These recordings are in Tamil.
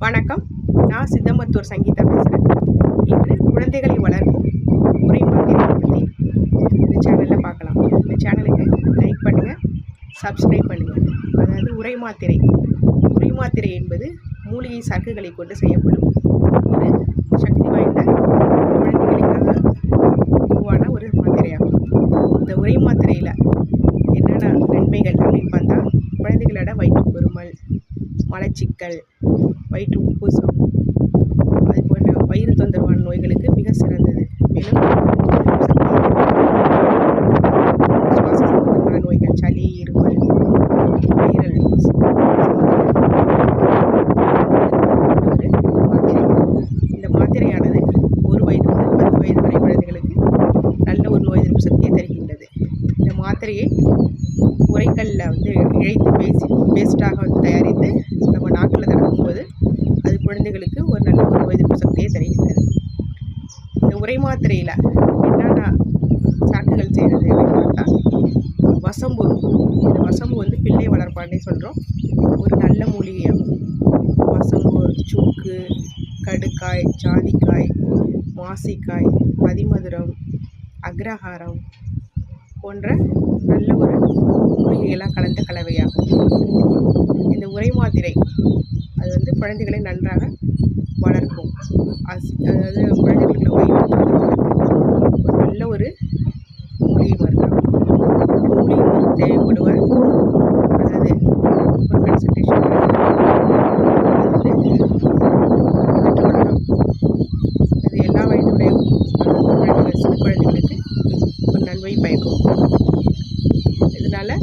வணக்கம். நான் சித்தமருத்துவர் சங்கீதா பேசுகிறேன். இன்று குழந்தைகளை வளர்க்கும் முறை மாத்திரை பற்றி இந்த சேனலில் பார்க்கலாம். இந்த சேனலுக்கு லைக் பண்ணுங்கள், சப்ஸ்கிரைப் பண்ணுங்கள். அதாவது உரை மாத்திரை என்பது மூலிகை சரக்குகளை கொண்டு செய்யப்படும் ஒரு சக்தி வாய்ந்த குழந்தைகளுக்காக உருவான ஒரு மாத்திரையாகும். இந்த உரை மாத்திரையில் என்னென்ன நன்மைகள் அப்படின்னு பார்த்தா, குழந்தைகளோட வயிற்று பொருமல், மலச்சிக்கல், வயிற்று உப்புசம், அது போன்ற வயிறு தொந்தரவான நோய்களுக்கு மிக சிறந்தது. மேலும் சுவாச சம்பந்தமான நோய்கள், சளி, இருமல், வைரல் ஒரு மாத்திரை. இந்த மாத்திரையானது 1 வயது முதல் 10 வயது வரை குழந்தைகளுக்கு நல்ல ஒரு நோய் எதிர்ப்பு சக்தியை தருகின்றது. இந்த மாத்திரையை உரைக்கல்லில் இழைத்து பேஸ்ட்டாக தயாரித்து நம்ம நாக்கில் தடவும்போது அது குழந்தைகளுக்கு ஒரு நல்ல ஒரு நோய் எதிர்ப்பு சக்தியை தருகின்றது. இந்த உரை மாத்திரையில் என்னென்ன சாக்குகள் செய்கிறது அப்படின்னு பார்த்தா, வசம்பு. இந்த வசம்பு பிள்ளை வளர்ப்பாண்டே சொல்கிறோம், ஒரு நல்ல மூலிகையாகும். வசம்பு, சுக்கு, கடுக்காய், ஜாதிக்காய், மாசிக்காய், அதிமதுரம், அக்ரஹாரம் போன்ற நல்ல ஒரு மூலிகையெல்லாம் கலந்த கலவையாகும். இந்த உரை மாத்திரை அது குழந்தைகளை நன்றாக வளர்க்கும். அதாவது குழந்தைகளுக்கு வயிற்று ஒரு நல்ல ஒரு மூலிகை மருந்தாகும். இந்த மூலிகை மருந்து தேவைப்படுவார். அதாவது ஒரு கன்சல்டேஷன் பெற்றுக்கொள்ளலாம். அது எல்லா வயதுடைய குழந்தைகள், சிறு குழந்தைகளுக்கு ஒரு நன்மை பயக்கும். இதனால்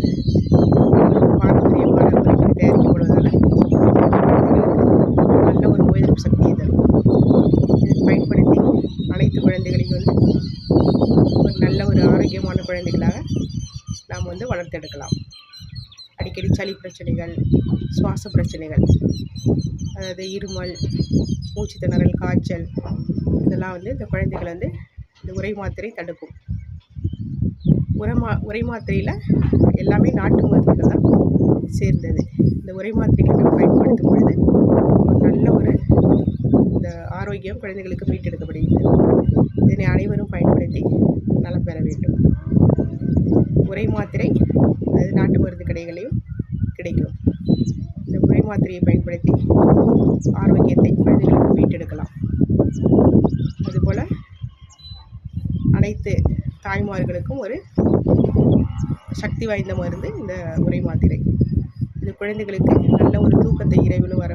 பாரம்பரியமான முறைகள் தயாரிக்கப்படுவதால் நல்ல ஒரு நோய் எதிர்ப்பு சக்தியை தரும். இதை பயன்படுத்தி அனைத்து குழந்தைகளையும் ஒரு நல்ல ஒரு ஆரோக்கியமான குழந்தைகளாக நாம் வளர்த்தெடுக்கலாம். அடிக்கடி சளி பிரச்சனைகள், சுவாச பிரச்சனைகள், அதாவது இருமல், மூச்சு திணறல், காய்ச்சல், இதெல்லாம் இந்த குழந்தைகளை இந்த உரை மாத்திரை தடுக்கும். உரை மாத்திரையில் எல்லாமே நாட்டு மருந்துகள் தான் சேர்ந்தது. இந்த உரை மாத்திரைகளை நம்ம பயன்படுத்தும் பொழுது ஒரு நல்ல ஒரு இந்த ஆரோக்கியம் குழந்தைகளுக்கு மீட்டெடுக்கப்படுகிறது. இதனை அனைவரும் பயன்படுத்தி நலம் பெற வேண்டும். உரை மாத்திரை அதாவது நாட்டு மருந்து கடைகளையும் கிடைக்கும். இந்த உரை மாத்திரையை பயன்படுத்தி ஆரோக்கியத்தை குழந்தைகளுக்கு மீட்டெடுக்கலாம். அதுபோல் அனைத்து தாய்மார்களுக்கும் ஒரு சக்தி வாய்ந்த மருந்து இந்த உரை மாத்திரை. இது குழந்தைகளுக்கு நல்ல ஒரு தூக்கத்தை இரவில் வர